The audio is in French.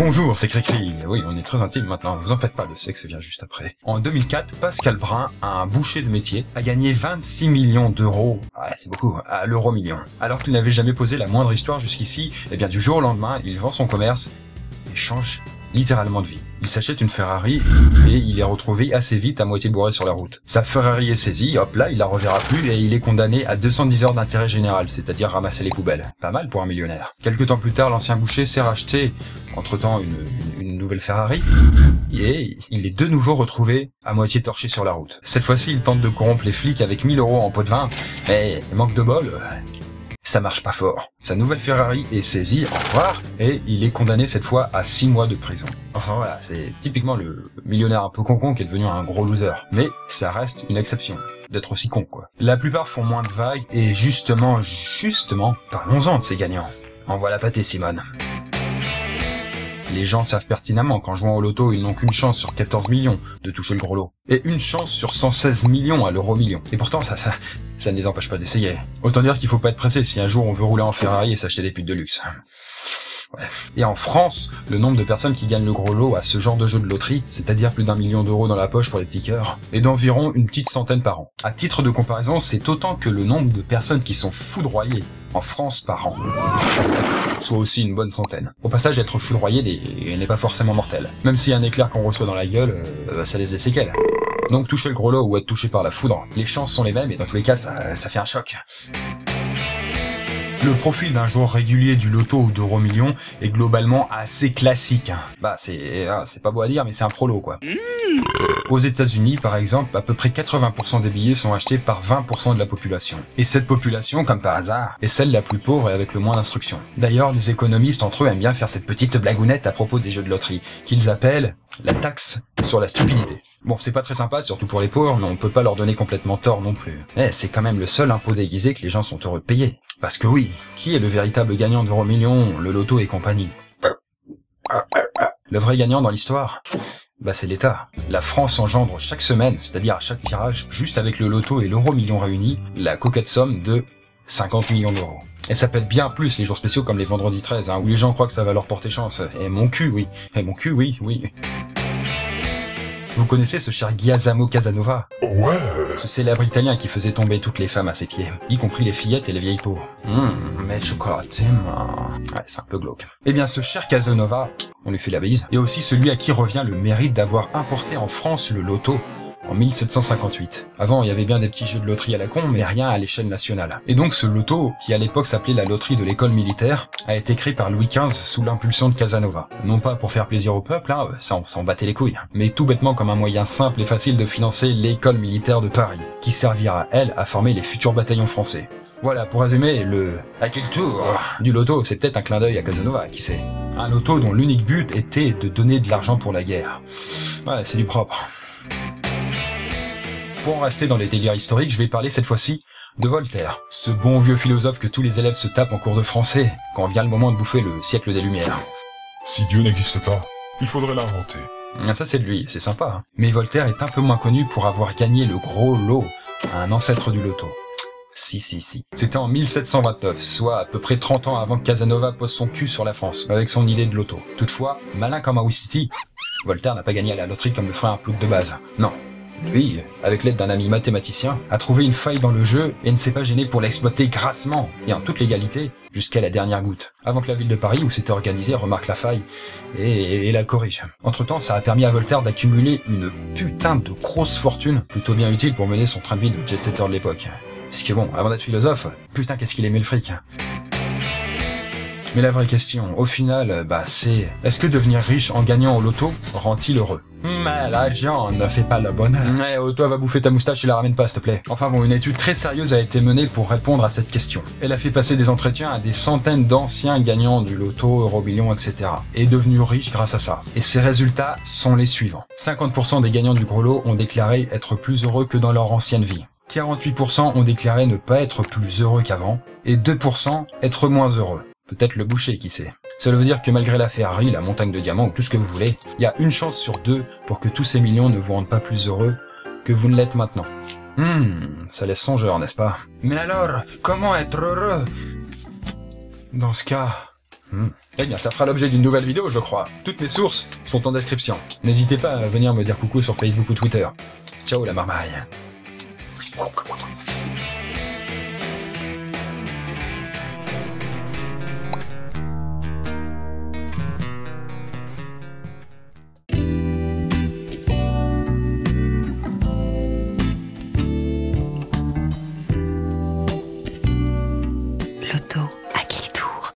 Bonjour, c'est Cricri. Oui, on est très intime maintenant, vous en faites pas, le sexe vient juste après. En 2004, Pascal Brun, un boucher de métier, a gagné 26 millions d'euros, ouais, c'est beaucoup, à l'euro million. Alors qu'il n'avait jamais posé la moindre histoire jusqu'ici, eh bien du jour au lendemain, il vend son commerce et change littéralement de vie. Il s'achète une Ferrari et il est retrouvé assez vite à moitié bourré sur la route. Sa Ferrari est saisie, hop là, il la reverra plus et il est condamné à 210 heures d'intérêt général, c'est-à-dire ramasser les poubelles. Pas mal pour un millionnaire. Quelque temps plus tard, l'ancien boucher s'est racheté, entre-temps, une nouvelle Ferrari et il est de nouveau retrouvé à moitié torché sur la route. Cette fois-ci, il tente de corrompre les flics avec 1000 euros en pot de vin, mais manque de bol, ça marche pas fort. Sa nouvelle Ferrari est saisie, au revoir, et il est condamné cette fois à 6 mois de prison. Enfin voilà, c'est typiquement le millionnaire un peu con qui est devenu un gros loser. Mais ça reste une exception, d'être aussi con quoi. La plupart font moins de vagues, et justement, parlons-en de ces gagnants. Envoie la pâtée Simone. Les gens savent pertinemment qu'en jouant au loto, ils n'ont qu'une chance sur 14 millions de toucher le gros lot. Et une chance sur 116 millions à l'euro million. Et pourtant, ça ne les empêche pas d'essayer. Autant dire qu'il faut pas être pressé si un jour on veut rouler en Ferrari et s'acheter des putes de luxe. Ouais. Et en France, le nombre de personnes qui gagnent le gros lot à ce genre de jeu de loterie, c'est-à-dire plus d'1 million d'euros dans la poche pour les petits cœurs, est d'environ une petite centaine par an. À titre de comparaison, c'est autant que le nombre de personnes qui sont foudroyées en France par an. Soit aussi une bonne centaine. Au passage, être foudroyé n'est pas forcément mortel. Même si un éclair qu'on reçoit dans la gueule, ça laisse des séquelles. Donc toucher le gros lot ou être touché par la foudre, les chances sont les mêmes et dans tous les cas, ça fait un choc. Le profil d'un joueur régulier du loto ou d'euro million est globalement assez classique. Bah c'est pas beau à dire mais c'est un prolo quoi. Aux États-Unis par exemple, à peu près 80% des billets sont achetés par 20% de la population. Et cette population, comme par hasard, est celle la plus pauvre et avec le moins d'instruction. D'ailleurs, les économistes entre eux aiment bien faire cette petite blagounette à propos des jeux de loterie, qu'ils appellent la taxe sur la stupidité. Bon, c'est pas très sympa, surtout pour les pauvres, mais on peut pas leur donner complètement tort non plus. Mais c'est quand même le seul impôt déguisé que les gens sont heureux de payer. Parce que oui, qui est le véritable gagnant d'euro million, le loto et compagnie? Le vrai gagnant dans l'histoire? Bah c'est l'État. La France engendre chaque semaine, c'est-à-dire à chaque tirage, juste avec le loto et l'euro million réunis, la coquette somme de 50 millions d'euros. Et ça pète bien plus les jours spéciaux comme les vendredis 13, où les gens croient que ça va leur porter chance. Et mon cul, oui. Et mon cul, oui, oui. Vous connaissez ce cher Giacomo Casanova? Ouais. Ce célèbre Italien qui faisait tomber toutes les femmes à ses pieds, y compris les fillettes et les vieilles peaux. Mais chocolatine, ouais, c'est un peu glauque. Eh bien, ce cher Casanova, on lui fait la bise, et aussi celui à qui revient le mérite d'avoir importé en France le loto en 1758. Avant, il y avait bien des petits jeux de loterie à la con, mais rien à l'échelle nationale. Et donc ce loto, qui à l'époque s'appelait la loterie de l'école militaire, a été créé par Louis XV sous l'impulsion de Casanova. Non pas pour faire plaisir au peuple, ça on s'en battait les couilles, mais tout bêtement comme un moyen simple et facile de financer l'école militaire de Paris, qui servira, elle, à former les futurs bataillons français. Voilà, pour résumer, à quel tour du loto, c'est peut-être un clin d'œil à Casanova, qui sait. Un loto dont l'unique but était de donner de l'argent pour la guerre. Ouais, c'est du propre. Pour en rester dans les délires historiques, je vais parler cette fois-ci de Voltaire, ce bon vieux philosophe que tous les élèves se tapent en cours de français, quand vient le moment de bouffer le siècle des Lumières. Si Dieu n'existe pas, il faudrait l'inventer. Ça c'est de lui, c'est sympa. Mais Voltaire est un peu moins connu pour avoir gagné le gros lot à un ancêtre du loto. Si. C'était en 1729, soit à peu près 30 ans avant que Casanova pose son cul sur la France, avec son idée de loto. Toutefois, malin comme un Wistiti, Voltaire n'a pas gagné à la loterie comme le ferait un plouc de base. Non. Lui, avec l'aide d'un ami mathématicien, a trouvé une faille dans le jeu et ne s'est pas gêné pour l'exploiter grassement et en toute légalité jusqu'à la dernière goutte. Avant que la ville de Paris, où c'était organisé, remarque la faille et la corrige. Entre-temps, ça a permis à Voltaire d'accumuler une putain de grosse fortune, plutôt bien utile pour mener son train de vie de jet-setter de l'époque. Parce que bon, avant d'être philosophe, putain qu'est-ce qu'il aimait le fric. Mais la vraie question, au final, c'est... Est-ce que devenir riche en gagnant au loto rend-il heureux? Mais l'argent ne fait pas le bonheur. Toi va bouffer ta moustache et la ramène pas s'il te plaît. Enfin bon, une étude très sérieuse a été menée pour répondre à cette question. Elle a fait passer des entretiens à des centaines d'anciens gagnants du loto, euro million, etc. Et devenus riches grâce à ça. Et ces résultats sont les suivants. 50% des gagnants du gros lot ont déclaré être plus heureux que dans leur ancienne vie. 48% ont déclaré ne pas être plus heureux qu'avant. Et 2% être moins heureux. Peut-être le boucher, qui sait. Cela veut dire que malgré la Ferrari, la montagne de diamants ou tout ce que vous voulez, il y a une chance sur 2 pour que tous ces millions ne vous rendent pas plus heureux que vous ne l'êtes maintenant. Ça laisse songeur, n'est-ce pas? Mais alors, comment être heureux? Dans ce cas, Eh bien, ça fera l'objet d'une nouvelle vidéo, je crois. Toutes mes sources sont en description. N'hésitez pas à venir me dire coucou sur Facebook ou Twitter. Ciao la marmaille.